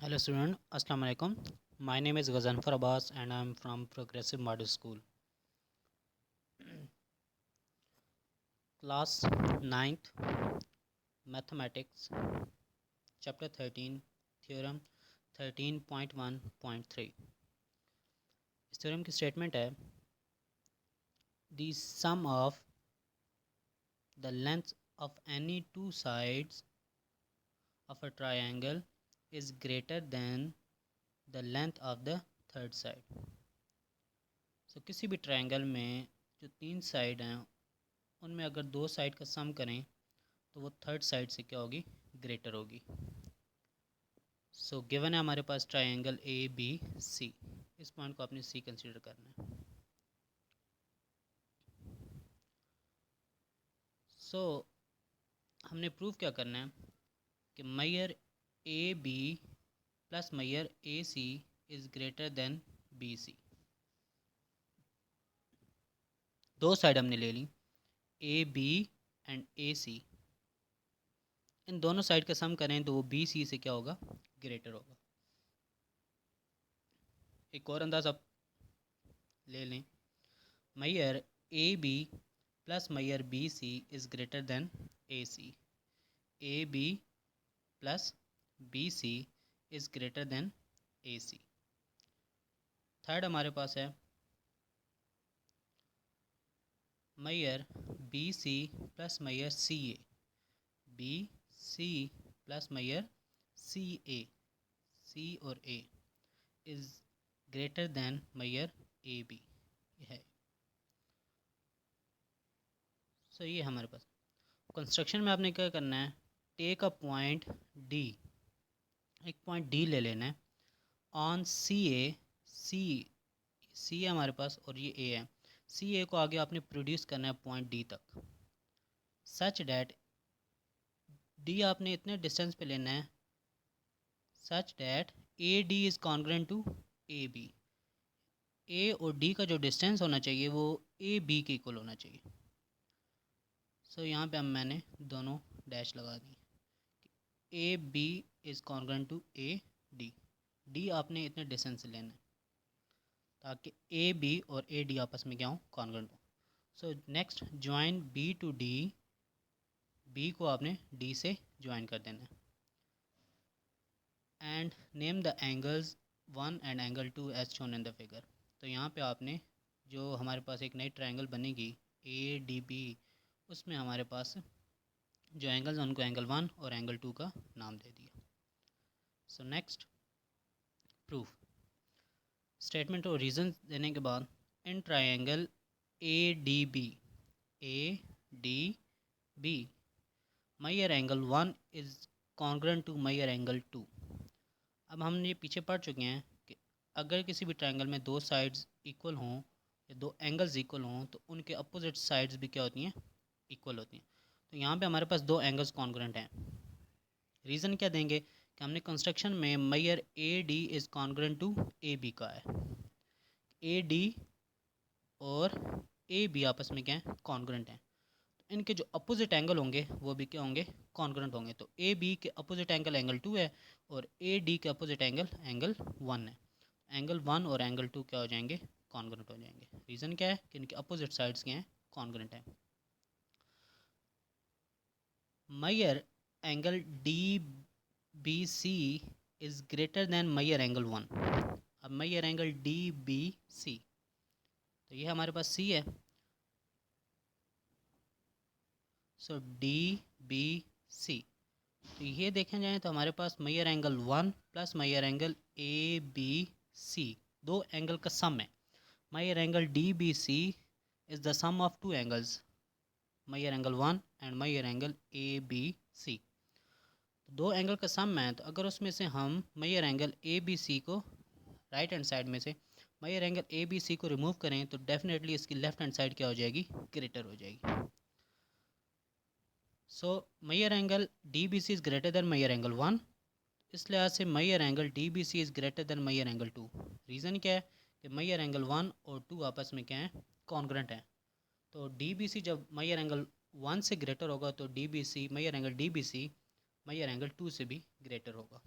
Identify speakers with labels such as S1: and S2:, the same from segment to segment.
S1: Hello student, Assalamu alaikum. My name is Ghazanfar Abbas and I am from Progressive Model School. Class 9th Mathematics Chapter 13 Theorem 13.1.3. इस theorem की statement है the sum of the length of any two sides of a triangle is greater than the length of the third side. So किसी भी triangle में जो तीन side हैं उनमें अगर दो साइड का सम करें तो वो थर्ड साइड से क्या होगी, ग्रेटर होगी. सो गिवन है हमारे पास ट्रायंगल ए बी सी. इस पॉइंट को आपने सी कंसीडर करना है. सो हमने प्रूव क्या करना है कि मैयर ए बी प्लस मैयर A C is greater than B C. दो साइड हमने ले ली ए बी एंड ए सी. इन दोनों साइड का सम करें तो वो बी सी से क्या होगा, ग्रेटर होगा. एक और अंदाज़ आप ले लें. Measure A B plus measure B C is greater than A C. A B plus B C is greater than A C. Third हमारे पास है measure B C plus measure C A. B C plus measure C A. C और A is greater than measure A B है. So ये हमारे पास construction में आपने क्या करना है, टेक अ पॉइंट डी. एक पॉइंट डी ले लेना है ऑन सी ए. सी है हमारे पास और ये ए है. सी ए को आगे आपने प्रोड्यूस करना है पॉइंट डी तक, सच डैट डी आपने इतने डिस्टेंस पे लेना है such that A D is congruent to A B. A और डी का जो डिस्टेंस होना चाहिए वो ए बी के इक्वल होना चाहिए. सो यहाँ पे हम मैंने दोनों डैश लगा दी. A B is congruent to A D. D आपने इतने डिस्टेंस से लेना है ताकि ए बी और ए डी आपस में क्या हो, कॉन्ग्रेंट हो. So next join B to D. B को आपने डी से ज्वाइन कर देना है and name the angles 1 and angle 2 as shown in the figure. तो यहाँ पे आपने जो हमारे पास एक नई ट्रायंगल बनेगी ए डी बी, उसमें हमारे पास जो एंगल्स उनको एंगल 1 और एंगल 2 का नाम दे दिया. So next proof. स्टेटमेंट और रीज़न देने के बाद in triangle A D B measure angle 1 is congruent to measure angle 2. अब हम ये पीछे पढ़ चुके हैं कि अगर किसी भी ट्रायंगल में दो साइड्स इक्वल हों या दो एंगल्स इक्वल हों तो उनके अपोजिट साइड्स भी क्या होती हैं, इक्वल होती हैं. तो यहाँ पे हमारे पास दो एंगल्स कॉन्ग्रेंट हैं. रीज़न क्या देंगे कि हमने कंस्ट्रक्शन में measure A D is congruent to A B का है. ए डी और ए बी आपस में क्या है, कॉन्ग्रेंट हैं. तो इनके जो अपोजिट एंगल होंगे वो भी क्या होंगे, कॉन्ग्रेंट होंगे. तो ए बी के अपोजिट एंगल एंगल 2 है और ए डी के अपोजिट एंगल एंगल 1 है. एंगल 1 और एंगल 2 क्या हो जाएंगे, कॉन्ग्रेंट हो जाएंगे. रीज़न क्या है कि इनके अपोजिट साइड्स क्या हैं, कॉन्ग्रेंट हैं. Measure angle D B C is greater than measure angle 1. अब measure angle D B C, तो ये हमारे पास सी है. सो डी बी सी, तो ये देखें जाए तो हमारे पास measure angle 1 plus measure angle A B C दो एंगल का सम है. Measure angle D B C is the sum of two angles, measure angle 1 and measure angle A B C. दो एंगल का सम है, तो अगर उसमें से हम मैयर एंगल ए बी सी को राइट हैंड साइड में से मैयर एंगल ए बी सी को रिमूव करें तो डेफिनेटली इसकी लेफ्ट हैंड साइड क्या हो जाएगी, ग्रेटर हो जाएगी. So measure angle D B C is greater than measure angle 1. इस लिहाज से measure angle D B C is greater than measure angle 2. Reason क्या है कि मैयर एंगल 1 और 2 आपस में क्या है, कॉन्ग्रेंट हैं. तो डी बी सी जब मैयर एंगल 1 से ग्रेटर होगा तो D B C measure angle D B C measure angle 2 से भी ग्रेटर होगा.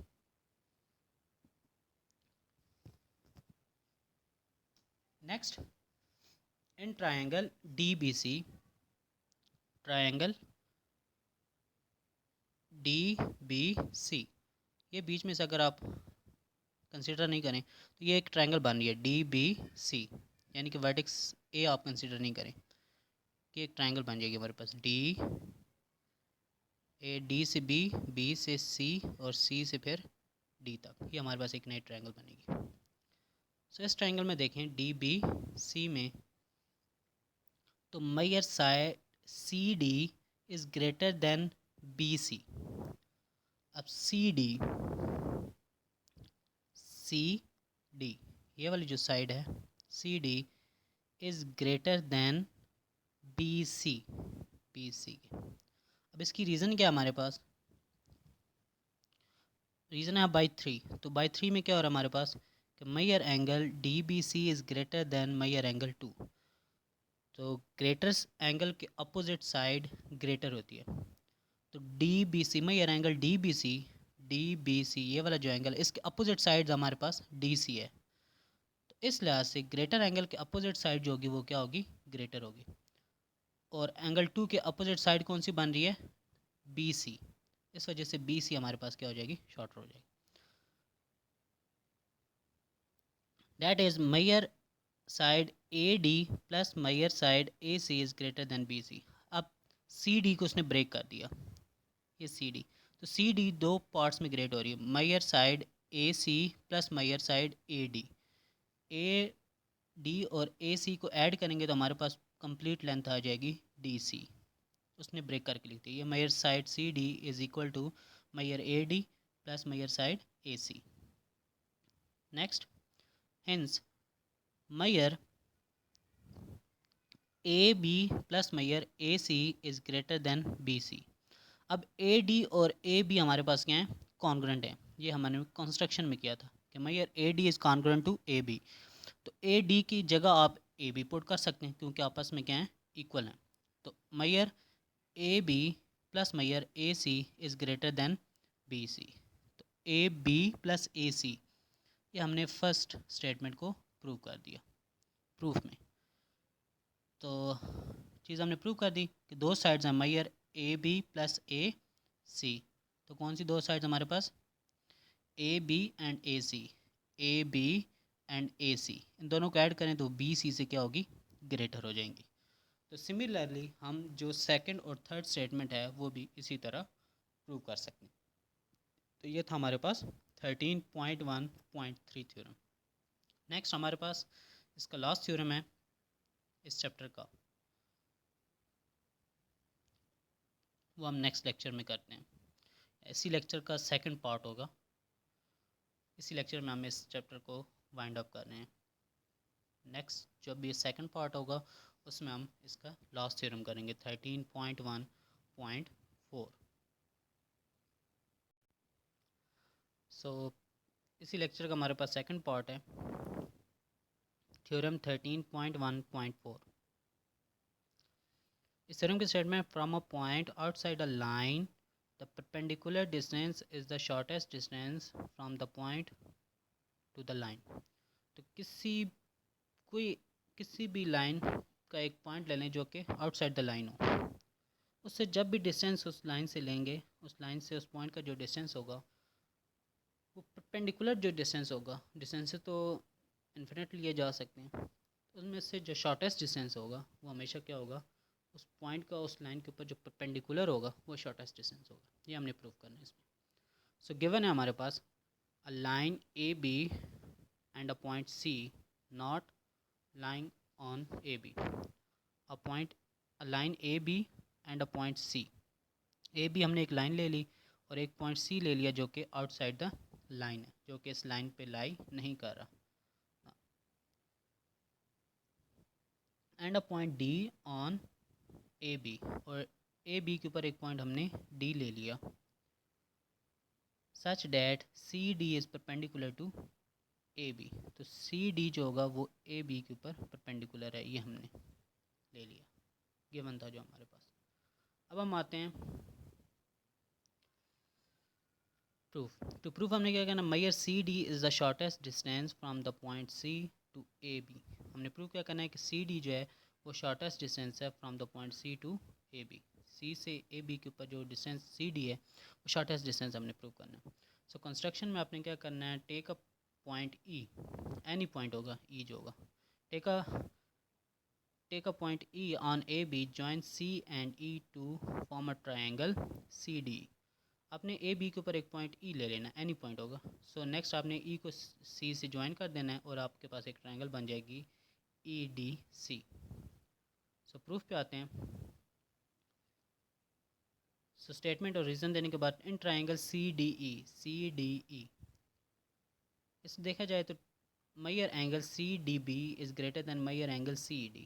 S1: Next, in triangle DBC, triangle DBC, ये बीच में से अगर आप कंसिडर नहीं करें तो ये एक ट्रायंगल बन रही है DBC, यानी कि वर्टेक्स ए आप कंसिडर नहीं करें कि एक ट्रायंगल बन जाएगी हमारे पास डी से बी से सी और सी से फिर डी तक, ये हमारे पास एक नई ट्रायंगल बनेगी। सो इस ट्रायंगल में देखें DBC में, तो measure side CD is greater than BC। अब CD ये वाली जो साइड है CD is greater than BC। अब इसकी रीज़न क्या है हमारे पास, रीज़न है बाई 3। तो बाई 3 में क्या हो रहा है हमारे पास कि measure angle DBC is greater than measure angle 2। तो ग्रेटर एंगल के अपोजिट साइड ग्रेटर होती है। तो DBC मैयर एंगल DBC ये वाला जो एंगल है इसके अपोजिट साइड हमारे पास DC है। तो इस लिहाज से ग्रेटर एंगल के अपोजिट साइड जो होगी वो क्या होगी, ग्रेटर होगी। और एंगल 2 के अपोजिट साइड कौन सी बन रही है, BC। इस वजह से BC हमारे पास क्या हो जाएगी, शॉर्टर हो जाएगी। That is measure side AD plus measure side AC is greater than BC। अब CD को उसने ब्रेक कर दिया, ये CD, तो CD दो पार्ट्स में ग्रेट हो रही है, measure side AC plus measure side AD और AC को ऐड करेंगे तो हमारे पास कंप्लीट लेंथ आ जाएगी DC। उसने ब्रेक करके लिख दी, ये measure side CD is equal to measure AD plus measure side AC। Next, hence measure AB plus measure AC is greater than BC। अब AD और AB हमारे पास क्या है, कॉन्ग्रेंट है। ये हमने कंस्ट्रक्शन में किया था कि मैयर AD is congruent to AB। तो AD की जगह आप AB पुट कर सकते हैं क्योंकि आपस में क्या है, इक्वल हैं। तो measure AB plus measure AC is greater than BC। तो AB प्लस AC, ये हमने फर्स्ट स्टेटमेंट को प्रूव कर दिया प्रूफ में। तो चीज़ हमने प्रूव कर दी कि दो साइड्स हैं मैयर AB प्लस AC। तो कौन सी दो साइड्स हमारे पास, AB एंड AC, इन दोनों को ऐड करें तो BC से क्या होगी, ग्रेटर हो जाएंगी। तो सिमिलरली हम जो सेकंड और थर्ड स्टेटमेंट है वो भी इसी तरह प्रूव कर सकते हैं। तो ये था हमारे पास 13.1.3 थ्योरम। नेक्स्ट हमारे पास इसका लास्ट थ्योरम है इस चैप्टर का, वो हम नेक्स्ट लेक्चर में करते हैं। इसी लेक्चर का सेकंड पार्ट होगा, इसी लेक्चर में हम इस चैप्टर को वाइंड अप कर रहे हैं। नेक्स्ट जब ये सेकंड पार्ट होगा उसमें हम इसका लास्ट थ्योरम करेंगे 13.1.4। सो इसी लेक्चर का हमारे पास सेकंड पार्ट है थ्योरम 13.1.4। इस थ्योरम की statement, from a point outside a line the perpendicular distance is the shortest distance from the point two the line. तो किसी भी लाइन का एक पॉइंट ले लें जो कि आउटसाइड द लाइन हो, उससे जब भी डिस्टेंस उस लाइन से लेंगे, उस लाइन से उस पॉइंट का जो डिस्टेंस होगा वो परपेंडिकुलर जो डिस्टेंस होगा, डिस्टेंस से तो इन्फिनिट लिए जा सकते हैं, उसमें से जो शॉर्टेस्ट डिस्टेंस होगा वो हमेशा क्या होगा, उस पॉइंट का उस लाइन के ऊपर जो परपेंडिकुलर होगा वो शॉर्टेस्ट डिस्टेंस होगा। ये हमने प्रूव करना है इसमें। सो गिवन है हमारे पास a line AB and a point C not lying on AB, a line AB and a point C। AB हमने एक लाइन ले ली और एक पॉइंट C ले लिया जो कि आउटसाइड द लाइन है, जो कि इस लाइन पे लाई नहीं कर रहा। And a point D on AB, और AB के ऊपर एक पॉइंट हमने D ले लिया, such that CD is perpendicular to AB। तो CD जो होगा वो AB के ऊपर परपेंडिकुलर है, ये हमने ले लिया, गिवन था जो हमारे पास। अब हम आते हैं प्रूफ। टू प्रूफ हमने क्या करना, measure CD is the shortest distance from the point C to AB। हमने प्रूव क्या करना है कि सी डी जो है वो शॉर्टेस्ट डिस्टेंस है from the point C to A B. C से ए बी के ऊपर जो डिस्टेंस सी डी है वो शॉर्टेस्ट डिस्टेंस हमने प्रूव करना है। सो कंस्ट्रक्शन में आपने क्या करना है, take a point E, any point होगा ई जो होगा, take a point E on A B, join C and E to form a triangle C D. आपने ए बी के ऊपर एक पॉइंट ई ले लेना, एनी पॉइंट होगा। सो नेक्स्ट आपने ई को सी से ज्वाइन कर देना है और आपके पास एक ट्रायंगल बन जाएगी ई डी सी। सो प्रूफ पे आते हैं। सो स्टेटमेंट और रीज़न देने के बाद इन ट्रायंगल सी डी ई, इस देखा जाए तो measure angle C D B is greater than measure angle C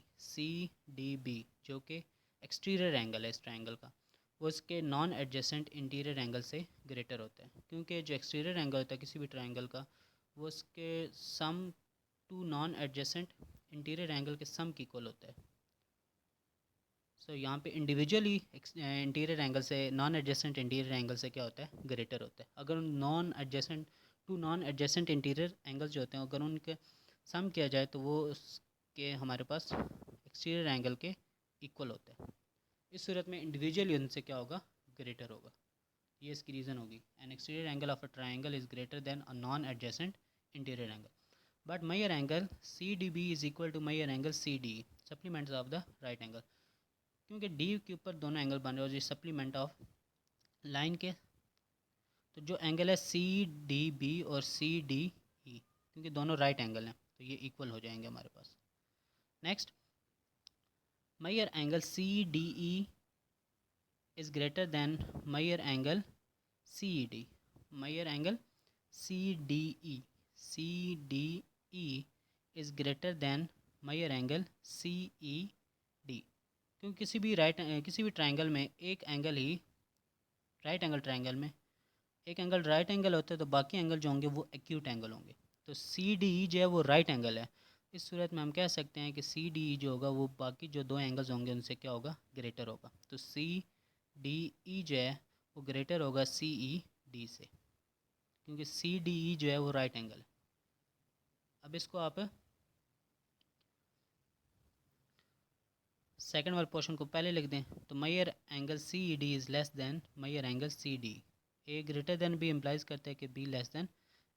S1: D B जो कि एक्सटीरियर एंगल है इस ट्रायंगल का, वो इसके नॉन एडजेसेंट इंटीरियर एंगल से ग्रेटर होता है। क्योंकि जो एक्सटीरियर एंगल होता है किसी भी ट्रायंगल का वो उसके sum two non adjacent interior angle के सम की इक्वल होता है। सो यहाँ पे इंडिविजुअली इंटीरियर एंगल से नॉन एडजेसेंट इंटीरियर एंगल से क्या होता है, ग्रेटर होता है। अगर नॉन एडजेसेंट इंटीरियर एंगल जो होते हैं अगर उनके सम किया जाए तो वो उसके हमारे पास एक्सटीरियर एंगल के इक्वल होता है। इस सूरत में इंडिविजुअली उनसे क्या होगा, ग्रेटर होगा। ये इसकी रीज़न होगी। An exterior angle of a triangle is greater than a non adjacent interior angle, but measure angle C D B is equal to measure angle C D supplements of the right angle. क्योंकि D के ऊपर दोनों angle बन रहे हैं और ये supplement of line के, तो जो एंगल है सी डी बी और सी डी ई क्योंकि दोनों राइट एंगल हैं तो ये इक्वल हो जाएंगे हमारे पास। Next, measure angle C D E is greater than Mayer angle CED. Mayer angle CDE is greater than Mayer angle CED। क्योंकि किसी भी ट्रायंगल में एक एंगल ही राइट एंगल ट्रायंगल में एक एंगल राइट एंगल होता है तो बाकी एंगल जो होंगे वो एक्यूट एंगल होंगे। तो सी डी ई जो है वो राइट एंगल है। इस सूरत में हम कह सकते हैं कि सी डी ई जो होगा वो बाकी जो दो एंगल्स होंगे उनसे क्या होगा, ग्रेटर होगा। तो सी डी ई जो है वो ग्रेटर होगा सी ई डी से, क्योंकि सी डी ई जो है वो राइट एंगल है। अब इसको आप सेकंड वाले पोर्शन को पहले लिख दें तो measure angle C E D is less than measure angle C D. A greater than B implies करते हैं कि बी लेस देन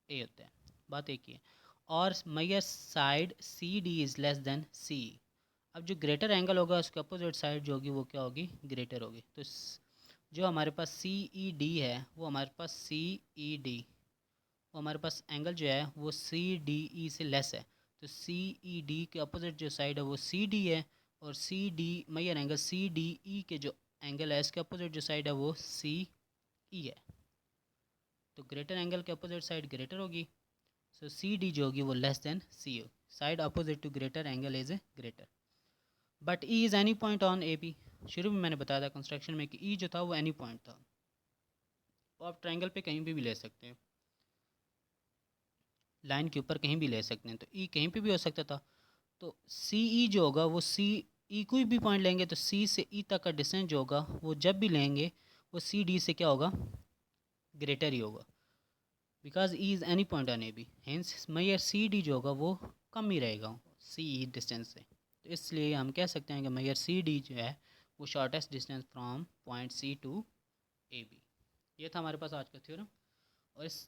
S1: ए होता है, बात एक ही है। और measure side C D is less than C. अब जो ग्रेटर एंगल होगा उसके अपोजिट साइड जो होगी वो क्या होगी, ग्रेटर होगी। तो जो हमारे पास सी ई डी है वो हमारे पास सी ई डी वो हमारे पास एंगल जो है वो सी डी ई से लेस है। तो सी ई डी के अपोजिट जो साइड है वो सी डी है और C D measure angle C D E के जो एंगल है इसके अपोजिट जो साइड है वो सी ई है। तो ग्रेटर एंगल के अपोजिट साइड ग्रेटर होगी। सो सी डी जो होगी वो less than C O, side opposite to greater angle is a greater. But E is any point on A B. शुरू में मैंने बताया था कंस्ट्रक्शन में कि ई जो था वो एनी पॉइंट था, वो आप ट्रायंगल पे कहीं भी ले सकते हैं, लाइन के ऊपर कहीं भी ले सकते हैं। तो ई कहीं पे भी हो सकता था। तो सी ई जो होगा वो सी ई कोई भी पॉइंट लेंगे तो सी से ई तक का डिस्टेंस जो होगा वो जब भी लेंगे वो सी डी से क्या होगा, ग्रेटर ही होगा। Because E is any point on A B, hence measure C D जो होगा वो कम ही रहेगा सी ई डिस्टेंस से। तो इसलिए हम कह सकते हैं कि मैयर सी डी जो है वो shortest distance from point C to A B. ये था हमारे पास आज का थ्योरम। और इस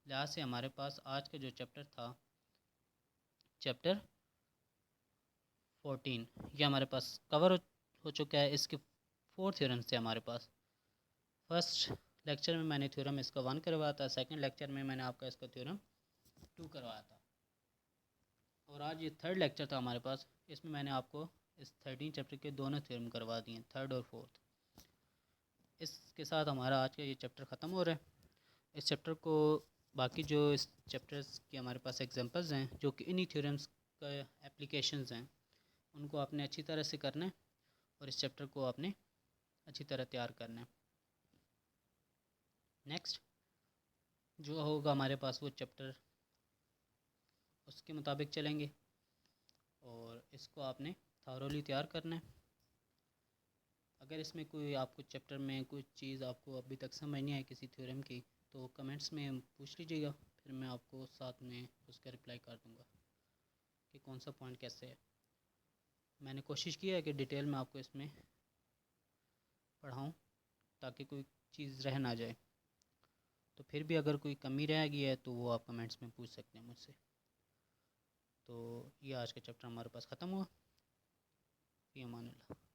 S1: लिहाज से हमारे पास आज का जो चैप्टर था, चैप्टर 14, ये हमारे पास कवर हो चुका है। इसके 4 थ्योरम्स थे हमारे पास। फर्स्ट लेक्चर में मैंने थ्योरम इसका 1 करवाया था, सेकंड लेक्चर में मैंने आपका इसका थ्योरम 2 करवाया था, और आज ये थर्ड लेक्चर था हमारे पास। इसमें मैंने आपको इस 13 चैप्टर के दोनों थ्योरम करवा दिए, थर्ड और फोर्थ। इसके साथ हमारा आज का ये चैप्टर ख़त्म हो रहा है। इस चैप्टर को बाकी जो इस चैप्टर्स के हमारे पास एग्जांपल्स हैं जो कि इन्हीं थ्योरम्स का एप्लीकेशंस हैं उनको आपने अच्छी तरह से करना है और इस चैप्टर को आपने अच्छी तरह तैयार करना है। नेक्स्ट जो होगा हमारे पास वो चैप्टर उसके मुताबिक चलेंगे और इसको आपने थॉरोली तैयार करना है। अगर इसमें कोई आपको चैप्टर में कोई चीज़ आपको अभी तक समझ नहीं आई किसी थ्योरम की तो कमेंट्स में पूछ लीजिएगा, फिर मैं आपको साथ में उसका रिप्लाई कर दूँगा। कि कौन सा पॉइंट कैसे है। मैंने कोशिश की है कि डिटेल में आपको इसमें पढ़ाऊँ ताकि कोई चीज़ रह ना जाए। तो फिर भी अगर कोई कमी रह गई है तो वो आप कमेंट्स में पूछ सकते हैं मुझसे। तो ये आज का चैप्टर हमारे पास ख़त्म हुआ। फ़ी अमान अल्लाह।